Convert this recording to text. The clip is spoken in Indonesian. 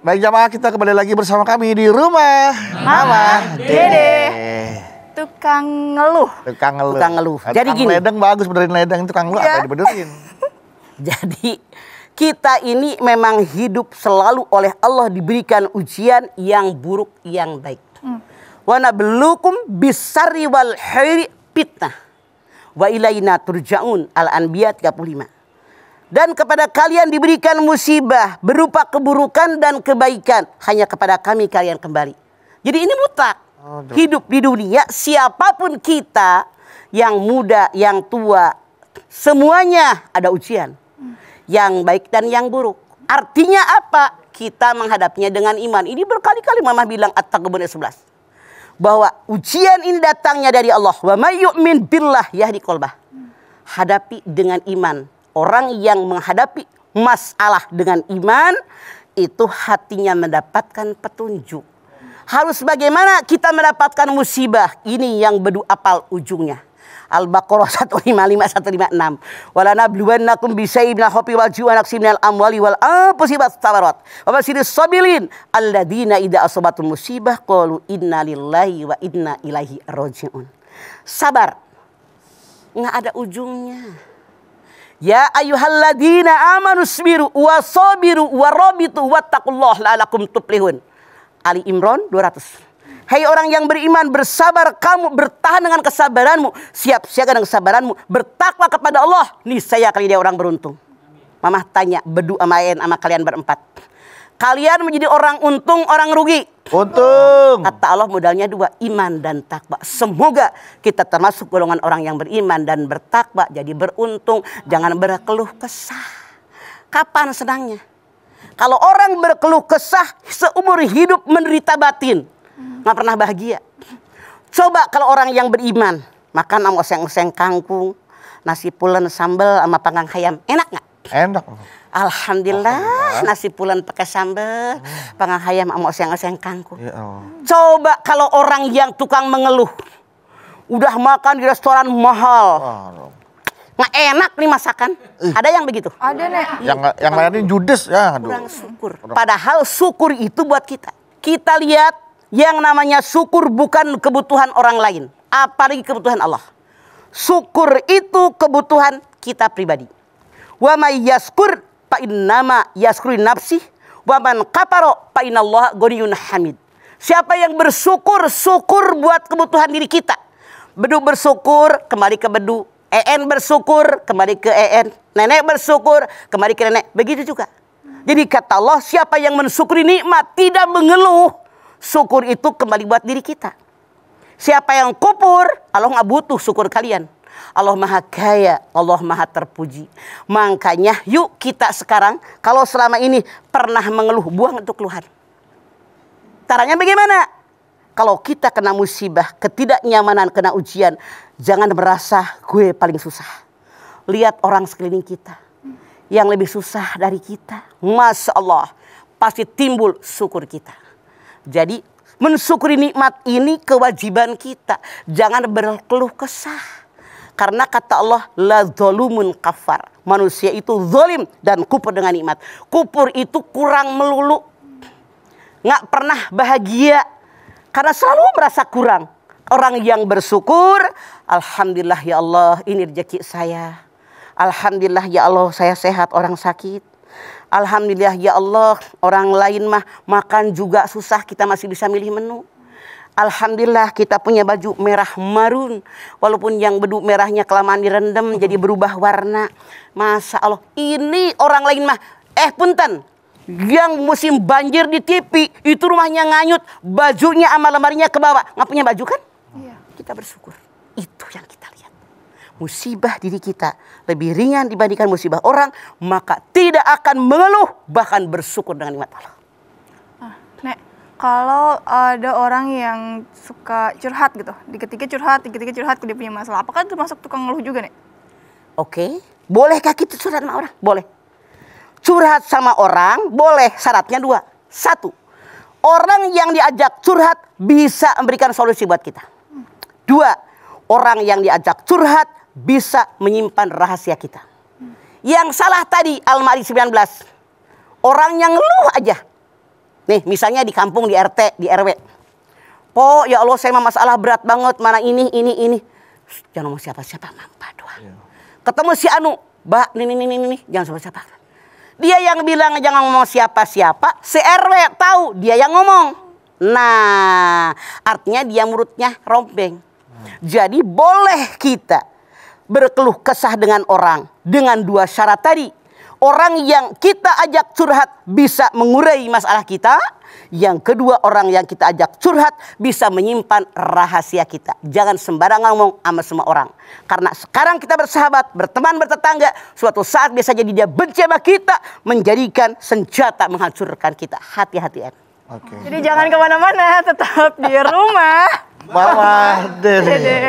Baik jamaah, kita kembali lagi bersama kami di rumah Mama Dede. Tukang ngeluh. Tukang ngeluh. Tukang ngeluh. Jadi Tukang gini. ledeng bagus, benerin ledeng. Tukang ngeluh apa dibenerin? Jadi kita ini memang hidup selalu oleh Allah diberikan ujian yang buruk yang baik. Wa nabluukum bisarri wal khairi fitnah. Wa ilaina turja'un. Al-Anbiya 35. Dan kepada kalian diberikan musibah berupa keburukan dan kebaikan. Hanya kepada kami kalian kembali. Jadi ini mutlak. Hidup di dunia siapapun kita, yang muda, yang tua, semuanya ada ujian. Yang baik dan yang buruk. Artinya apa? Kita menghadapinya dengan iman. Ini berkali-kali Mama bilang At-Taghabun 11. Bahwa ujian ini datangnya dari Allah. Wa may yu'min billah yahdi qalbah. Hadapi dengan iman. Orang yang menghadapi masalah dengan iman, itu hatinya mendapatkan petunjuk. Harus bagaimana kita mendapatkan musibah? Ini yang bedu apal ujungnya. Al-Baqarah 155 156. Walanabluwannakum bisyai'in minal khawfi wal ju'i wa naqsin minal amwali wal anfusi was thamarat. Wa basyiris sabirin alladzina idza asabatum musibah qalu inna lillahi wa inna ilaihi raji'un. Sabar. Enggak ada ujungnya. Ya ayyuhalladzina amanu sabiru wa sabiru wa rabitu wattaqullaha la'allakum tuflihun. Ali Imran 200. Hai orang yang beriman, bersabar kamu, bertahan dengan kesabaranmu, siap siaga dengan kesabaranmu, bertakwa kepada Allah, niscaya kali dia orang beruntung. Mama tanya, bedu sama kalian berempat. Kalian menjadi orang untung, orang rugi? Untung. Kata Allah modalnya dua, iman dan takwa. Semoga kita termasuk golongan orang yang beriman dan bertakwa, jadi beruntung, jangan berkeluh kesah. Kapan senangnya? Kalau orang berkeluh kesah, seumur hidup menderita batin. Nggak pernah bahagia. Coba kalau orang yang beriman makan sama oseng-oseng kangkung, nasi pulen sambal sama panggang ayam, enak nggak? Enak. Alhamdulillah, nasi pulen pakai sambal, panggang ayam sama oseng-oseng kangkung. Ya Allah. Coba kalau orang yang tukang mengeluh, udah makan di restoran mahal, nggak enak nih masakan. Ada yang begitu? Ada, Nek. Yang lainnya judes ya. Aduh. Kurang syukur. Padahal syukur itu buat kita. Kita lihat. Yang namanya syukur bukan kebutuhan orang lain. Apalagi kebutuhan Allah. Syukur itu kebutuhan kita pribadi. Wa may yaskur fa innama yaskuri nafsih. Wa man kafara fa innallaha ghaniyyun hamid. Siapa yang bersyukur, syukur buat kebutuhan diri kita. Bedu bersyukur, kembali ke bedu. En bersyukur, kembali ke en. Nenek bersyukur, kembali ke nenek. Begitu juga. Jadi kata Allah, siapa yang mensyukuri nikmat, tidak mengeluh. Syukur itu kembali buat diri kita. Siapa yang kufur, Allah nggak butuh syukur kalian. Allah maha kaya, Allah maha terpuji. Makanya yuk kita sekarang, kalau selama ini pernah mengeluh, buang untuk keluhan. Caranya bagaimana? Kalau kita kena musibah, ketidaknyamanan, kena ujian, jangan merasa gue paling susah. Lihat orang sekeliling kita yang lebih susah dari kita. Masya Allah, pasti timbul syukur kita. Jadi mensyukuri nikmat ini kewajiban kita. Jangan berkeluh kesah. Karena kata Allah, la zalumun kafar. Manusia itu zalim dan kufur dengan nikmat. Kufur itu kurang melulu. Nggak pernah bahagia. Karena selalu merasa kurang. Orang yang bersyukur, alhamdulillah ya Allah, ini rezeki saya. Alhamdulillah ya Allah, saya sehat, orang sakit. Alhamdulillah ya Allah, orang lain mah makan juga susah, kita masih bisa milih menu. Alhamdulillah kita punya baju merah marun. Walaupun yang bedu merahnya kelamaan direndam jadi berubah warna. Masya Allah, ini orang lain mah, punten. Yang musim banjir di TV, itu rumahnya nganyut, bajunya sama lemarinya ke bawah. Nggak punya baju kan? Iya. Kita bersyukur, itu yang kita lihat. Musibah diri kita lebih ringan dibandingkan musibah orang, maka tidak akan mengeluh, bahkan bersyukur dengan nikmat Allah. Nek, kalau ada orang yang suka curhat gitu, dikit-dikit curhat ke dia punya masalah, apakah itu masuk tukang ngeluh juga, Nek? Oke, bolehkah kita curhat sama orang? Boleh. Curhat sama orang boleh, syaratnya dua. Satu, orang yang diajak curhat bisa memberikan solusi buat kita. Dua, orang yang diajak curhat bisa menyimpan rahasia kita. Yang salah tadi Al-Ma'arij 19. Orang yang ngeluh aja. Nih, misalnya di kampung, di RT, di RW. Po, ya Allah saya mah masalah berat banget, mana ini. Jangan ngomong siapa-siapa, mampa doa. Ketemu si Anu, Mbak, nih, jangan sama siapa. Dia yang bilang jangan ngomong siapa-siapa, si RW tahu, dia yang ngomong. Nah, artinya dia mulutnya rompeng. Jadi boleh kita berkeluh kesah dengan orang dengan dua syarat tadi. Orang yang kita ajak curhat bisa mengurai masalah kita. Yang kedua, orang yang kita ajak curhat bisa menyimpan rahasia kita. Jangan sembarangan ngomong sama semua orang. Karena sekarang kita bersahabat, berteman, bertetangga. Suatu saat bisa jadi dia benci sama kita, menjadikan senjata menghancurkan kita. Hati-hatian. Oke. Jadi jangan kemana-mana, tetap di rumah. Mama Dede.